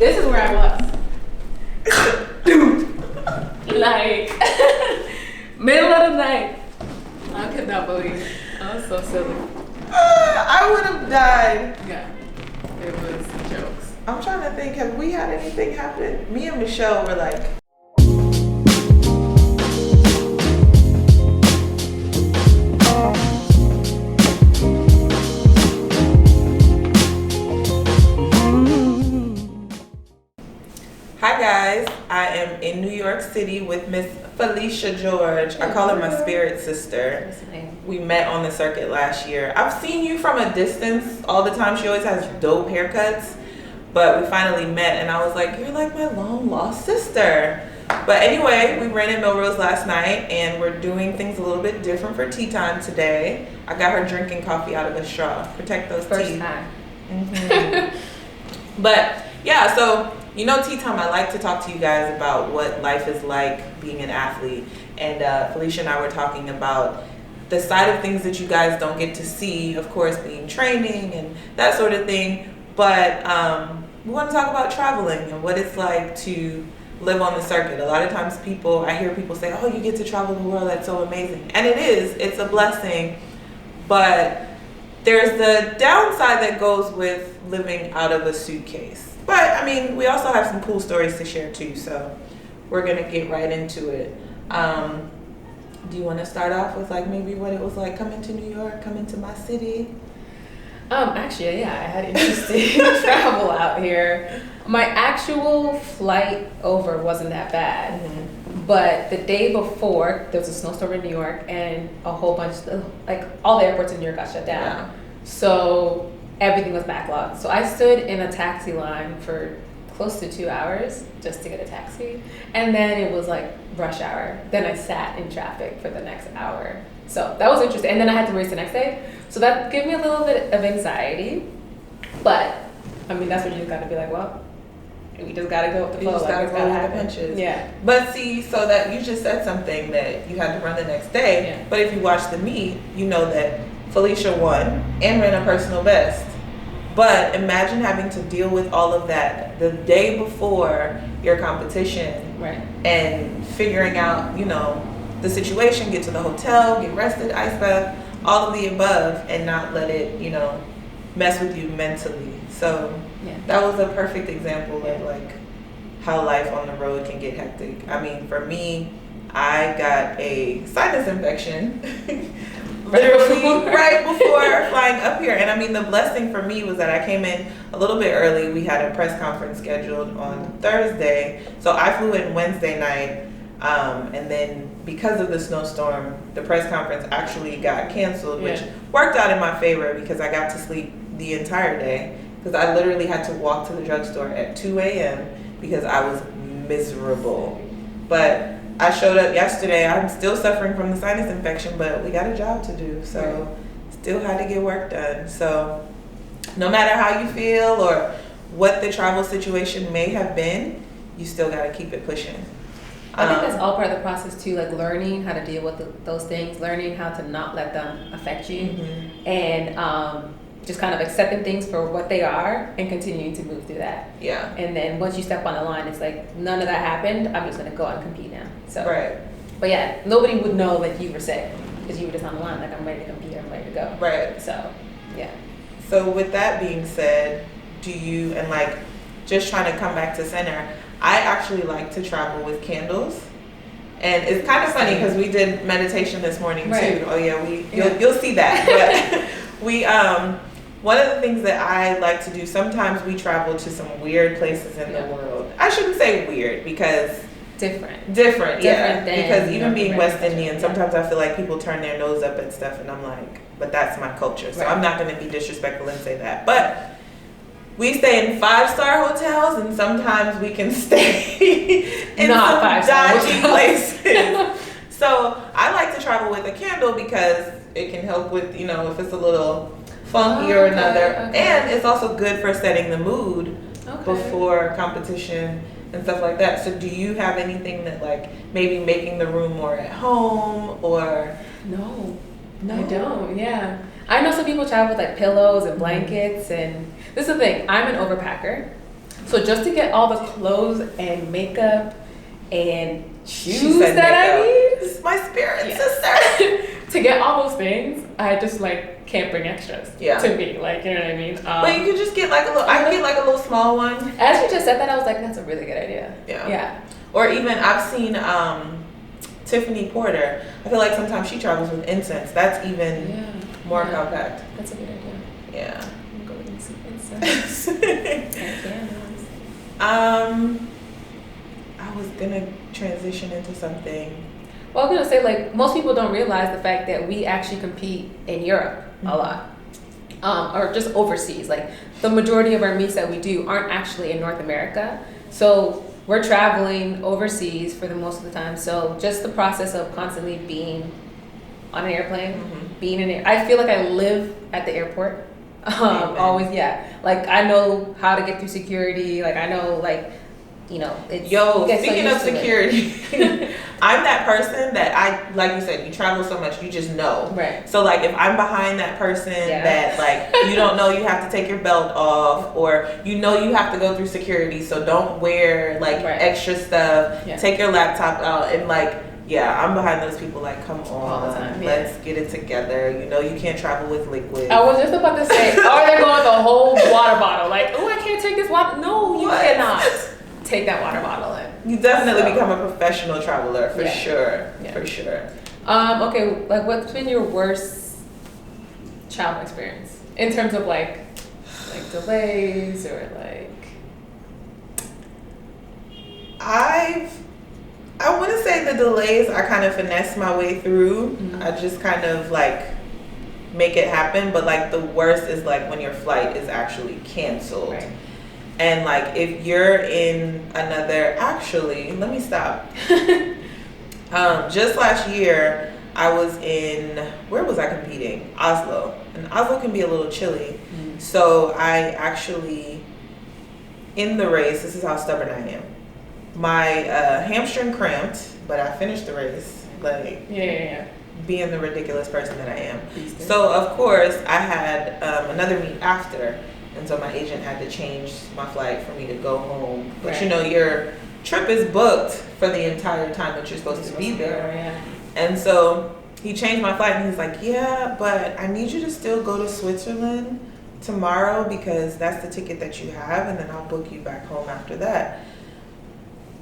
This is where I was. Like, middle of the night. I could not believe it. I was so silly. I would have died. Yeah, it was jokes. I'm trying to think, have we had anything happen? Me and Michelle were like, hi guys, I am in New York City with Miss Phylicia George. I call her my spirit sister. We met on the circuit last year. I've seen you from a distance all the time. She always has dope haircuts, but we finally met and I was like, you're like my long lost sister. But anyway, we ran in Millrose last night and we're doing things a little bit different for tea time today. I got her drinking coffee out of a straw. Protect those First teeth. time. But yeah, so you know, tea time, I like to talk to you guys about what life is like being an athlete. And Phylicia and I were talking about the side of things that you guys don't get to see, of course, being training and that sort of thing. But we want to talk about traveling and what it's like to live on the circuit. A lot of times I hear people say, oh, you get to travel the world, that's so amazing. And it is, it's a blessing. But there's the downside that goes with living out of a suitcase. But I mean, we also have some cool stories to share too, so we're gonna get right into it. Do you want to start off with like maybe what it was like coming to New York, coming to my city? Actually, yeah, I had interesting travel out here. My actual flight over wasn't that bad, but the day before there was a snowstorm in New York and a whole bunch of, like, all the airports in New York got shut down. Yeah. So everything was backlogged. So I stood in a taxi line for close to 2 hours just to get a taxi. And then it was like rush hour. Then I sat in traffic for the next hour. So that was interesting. And then I had to race the next day. So that gave me a little bit of anxiety. But I mean, that's when you just gotta be like, well, we just gotta go with the flow. You just gotta it's roll with the happen. punches. Yeah. But see, so that you just said something that you had to run the next day. Yeah. But if you watch the meet, you know that Phylicia won and ran a personal best. But imagine having to deal with all of that the day before your competition, Right. and figuring out, you know, the situation, get to the hotel, get rested, ice bath, all of the above, and not let it, you know, mess with you mentally. So Yeah. that was a perfect example of like how life on the road can get hectic. I mean, for me, I got a sinus infection literally right before flying up here. And I mean, the blessing for me was that I came in a little bit early. We had a press conference scheduled on Thursday. So I flew in Wednesday night. And then because of the snowstorm, the press conference actually got canceled, which worked out in my favor because I got to sleep the entire day. Because I literally had to walk to the drugstore at 2 a.m. because I was miserable. But I showed up yesterday. I'm still suffering from the sinus infection, but we got a job to do. So still had to get work done. So no matter how you feel or what the travel situation may have been, you still got to keep it pushing. I think that's all part of the process too, like learning how to deal with those things, learning how to not let them affect you, and just kind of accepting things for what they are and continuing to move through that. Yeah. And then once you step on the line, it's like, none of that happened, I'm just going to go out and compete now. So, Right. But yeah, nobody would know that you were sick because you were just on the line, like, I'm ready to compete, I'm ready to go. Right. So, yeah. So with that being said, do you, and like just trying to come back to center, I actually like to travel with candles. And it's kind of funny because we did meditation this morning too. Oh yeah, you'll see that. But we one of the things that I like to do, sometimes we travel to some weird places in the world. I shouldn't say weird because different, yeah. Because even being West Indian, sometimes I feel like people turn their nose up at stuff, and I'm like, but that's my culture, so I'm not going to be disrespectful and say that. But we stay in 5-star hotels, and sometimes we can stay in some dodgy places. So I like to travel with a candle because it can help with, you know, if it's a little funky or another. And it's also good for setting the mood before competition and stuff like that. So do you have anything that, like, maybe making the room more at home or? No, I don't. Yeah, I know some people travel with like pillows and blankets, and this is the thing, I'm an overpacker. So just to get all the clothes and makeup and shoes that I need. This is my spirit sister. To get all those things, I just like can't bring extras. To me, like, you know what I mean. But you could just get like a little. I get like a little small one. As you just said that, I was like, that's a really good idea. Yeah. Or even I've seen Tiffany Porter. I feel like sometimes she travels with incense. That's even more compact. That's a good idea. Yeah. I'm going to get some incense. And candles. I was gonna transition into something. Well, I was gonna say, like, most people don't realize the fact that we actually compete in Europe a lot, or just overseas. Like, the majority of our meets that we do aren't actually in North America, so we're traveling overseas for the most of the time. So just the process of constantly being on an airplane, being in it, I feel like I live at the airport. Always, like I know how to get through security. Like I know, like, you know, it's speaking of security, I'm that person that I, like you said, you travel so much, you just know. Right. So like if I'm behind that person that like you don't know you have to take your belt off, or you know you have to go through security, so don't wear like extra stuff. Take your laptop out and like I'm behind those people. Like, come on, all the time. Let's get it together. You know, you can't travel with liquid. I was just about to say, or they're going the whole water bottle. Like, oh, I can't take this water. No, you cannot take that water bottle in. You definitely become a professional traveler for sure. For sure. Okay, like what's been your worst travel experience in terms of like delays or like? I want to say the delays, I kind of finesse my way through. I just kind of like make it happen. But like the worst is like when your flight is actually canceled. Right. And like if you're in another, actually, let me stop. Just last year, I was in, where was I competing? Oslo. And Oslo can be a little chilly. So I actually, in the race, this is how stubborn I am. My hamstring cramped, but I finished the race. Like, being the ridiculous person that I am. So, of course, I had another meet after. And so my agent had to change my flight for me to go home. But, you know, your trip is booked for the entire time that you're supposed to be there. And so he changed my flight, and he's like, but I need you to still go to Switzerland tomorrow because that's the ticket that you have, and then I'll book you back home after that.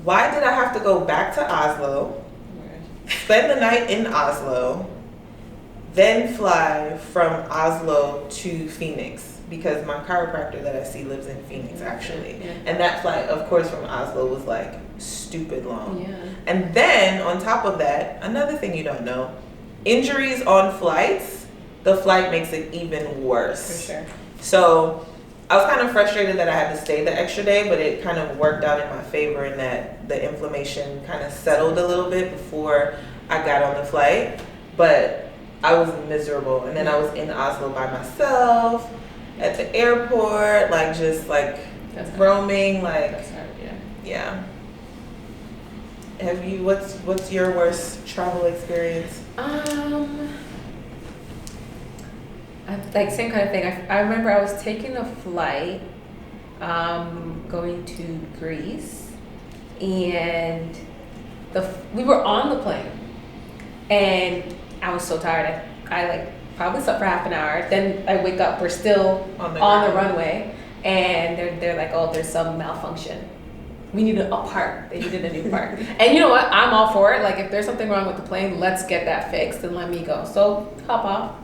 Why did I have to go back to Oslo, spend the night in Oslo, then fly from Oslo to Phoenix? Because my chiropractor that I see lives in Phoenix, actually. And that flight, of course, from Oslo was like stupid long. And then on top of that, another thing you don't know, injuries on flights, the flight makes it even worse. For sure. So I was kind of frustrated that I had to stay the extra day, but it kind of worked out in my favor in that the inflammation kind of settled a little bit before I got on the flight. But I was miserable. And then I was in Oslo by myself at the airport, like just like roaming, like Have you? What's your worst travel experience? Like same kind of thing. I remember I was taking a flight, going to Greece, and we were on the plane, and I was so tired. I like probably slept for half an hour. Then I wake up. We're still on the runway, and they're like, oh, there's some malfunction. We need a part. They needed a new part. And you know what? I'm all for it. Like if there's something wrong with the plane, let's get that fixed and let me go. So hop off.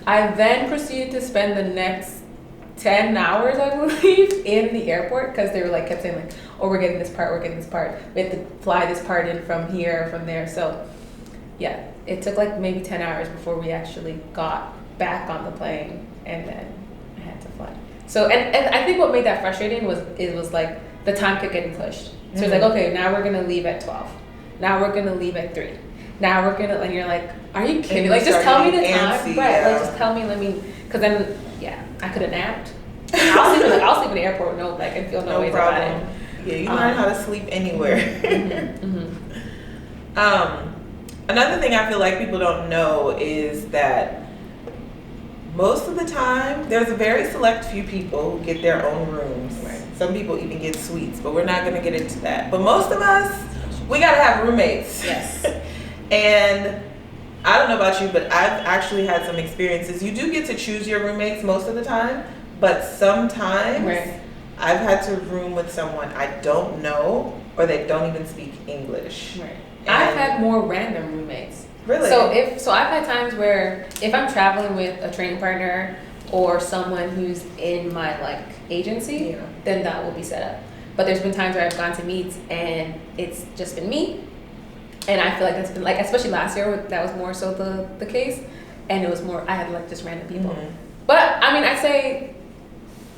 I then proceeded to spend the next 10 hours, I believe, in the airport because they were like kept saying like, oh, we're getting this part, we have to fly this part in from here, from there. So yeah, it took like maybe 10 hours before we actually got back on the plane, and then I had to fly. So and I think what made that frustrating was like the time kept getting pushed. So it's like, okay, now we're gonna leave at 12. Now we're gonna leave at 3. Now we're gonna, and you're like, are you kidding? Like, just tell me the time, right? Like, just tell me. Let me, because then, I could have napped. I'll sleep in the airport. No, like, I feel no ways about it. Yeah, you learn how to sleep anywhere. Another thing I feel like people don't know is that most of the time, there's a very select few people who get their own rooms. Right. Some people even get sweets, but we're not gonna get into that. But most of us, we gotta have roommates. Yes. And I don't know about you, but I've actually had some experiences. You do get to choose your roommates most of the time, but sometimes I've had to room with someone I don't know or they don't even speak English. Right. I've had more random roommates. Really? So I've had times where if I'm traveling with a training partner or someone who's in my like agency, then that will be set up. But there's been times where I've gone to meets and it's just been me. And I feel like that's been like, especially last year, that was more so the case. And it was more, I had like just random people. Mm-hmm. But I mean, I say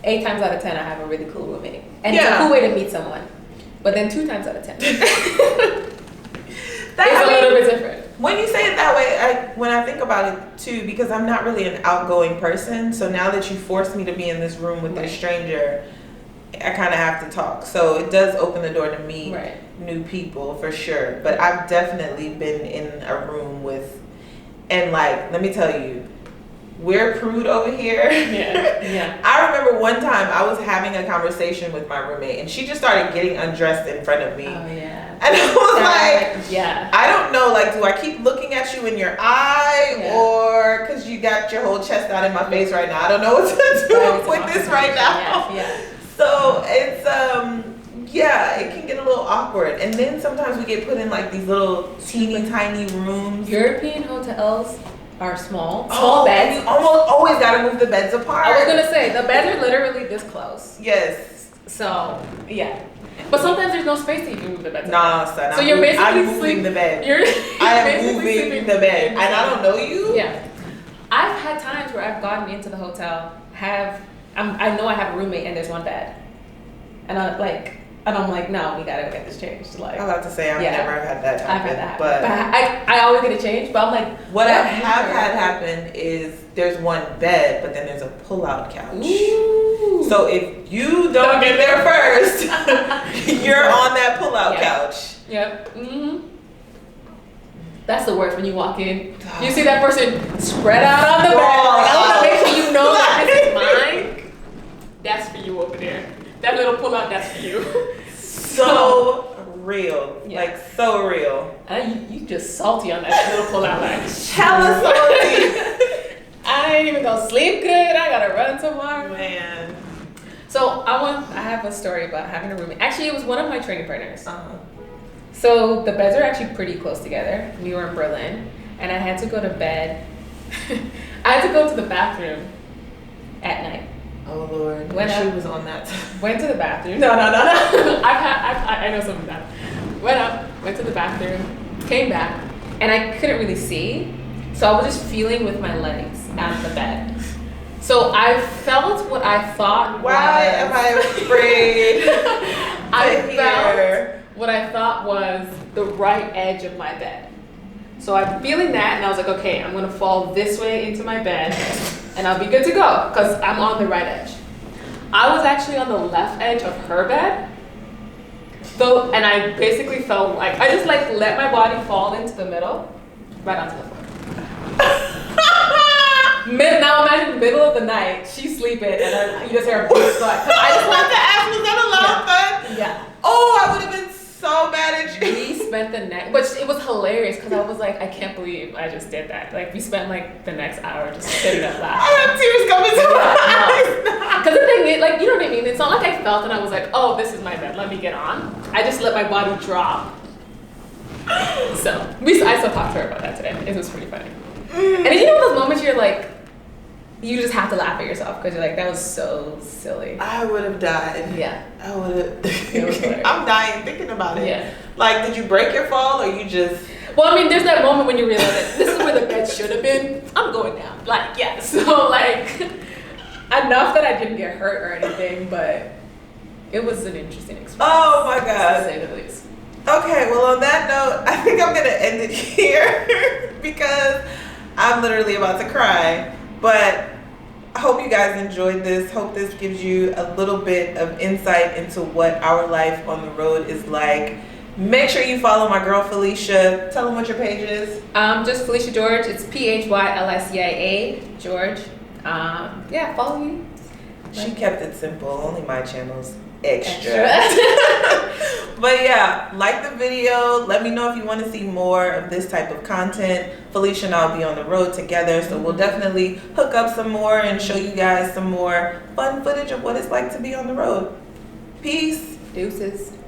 8 times out of 10, I have a really cool roommate. And it's a cool way to meet someone. But then 2 times out of 10, it's a little bit different. When you say it that way, when I think about it too, because I'm not really an outgoing person. So now that you force me to be in this room with this stranger, I kind of have to talk. So it does open the door to meet new people for sure. But I've definitely been in a room with, and like, let me tell you, we're prude over here. Yeah. I remember one time I was having a conversation with my roommate and she just started getting undressed in front of me. Oh yeah. And I was like, I don't know, like, do I keep looking at you in your eye or because you got your whole chest out in my face right now? I don't know what to do with this right now. Yeah. So it's it can get a little awkward. And then sometimes we get put in like these little teeny tiny rooms. European hotels are small beds. You almost always gotta move the beds apart. I was gonna say the beds are literally this close. Yes. So yeah. But sometimes there's no space to even move the beds. Nah, son. So you're basically I'm moving the bed. I am moving the bed, and I don't know you. Yeah. I've had times where I've gotten into the hotel, I know I have a roommate, and there's one bed, and I'm like, no, we gotta get this changed. Like, I'm about to say I've never had that happen. I've had that happen. But I always get it changed. But I'm like, what I have had happen is there's one bed, but then there's a pull-out couch. Ooh. So if you don't get there first, you're on that pull-out couch. Yep. Mm-hmm. That's the worst when you walk in. You see that person spread out on the bed. Like, I want to make sure you know that this is mine. That's for you over there. That little pull-out, that's for you. So real. Yeah. Like, so real. You just salty on that little pull-out. Like, hella salty. I ain't even gonna sleep good. I gotta run tomorrow. Man. So I have a story about having a roommate. Actually, it was one of my training partners. Uh-huh. So the beds are actually pretty close together. We were in Berlin, and I had to go to bed. I had to go to the bathroom at night. Oh Lord, when she was on that. Went to the bathroom. No. I know something about it. Went up, went to the bathroom, came back, and I couldn't really see. So I was just feeling with my legs at the bed. So I felt what I thought Why am I afraid? I felt what I thought was the right edge of my bed. So I'm feeling that, and I was like, okay, I'm gonna fall this way into my bed, and I'll be good to go, because I'm on the right edge. I was actually on the left edge of her bed, and I basically felt like, I just like let my body fall into the middle, right onto the floor. Now imagine the middle of the night, she's sleeping, and then you just hear a big thud. I just want to ask, was that a loud thud? Yeah. Oh, I would have been so mad at you. We spent the next, but it was hilarious because I was like, I can't believe I just did that. Like, we spent like the next hour just sitting up laughing. I have tears coming to my eyes. Because the thing is, like, you know what I mean? It's not like I felt and I was like, oh, this is my bed, let me get on. I just let my body drop. So, I still talked to her about that today. It was pretty funny. And then, you know those moments you're like, you just have to laugh at yourself because you're like, that was so silly. I would have died. Yeah. I would have. I'm dying thinking about it. Yeah. Like, did you break your fall or you just... Well, I mean, there's that moment when you realize that this is where the bed should have been. I'm going down. Like, yeah. So, like, enough that I didn't get hurt or anything, but it was an interesting experience. Oh, my God. To say the least. Okay, well, on that note, I think I'm going to end it here because I'm literally about to cry. But I hope you guys enjoyed this. Hope this gives you a little bit of insight into what our life on the road is like. Make sure you follow my girl Phylicia. Tell them what your page is. Just Phylicia George. It's PHYLICIA George. Yeah, follow me. She kept it simple. Only my channel's extra. But yeah, like the video. Let me know if you want to see more of this type of content. Phylicia and I will be on the road together, so we'll definitely hook up some more and show you guys some more fun footage of what it's like to be on the road. Peace. Deuces.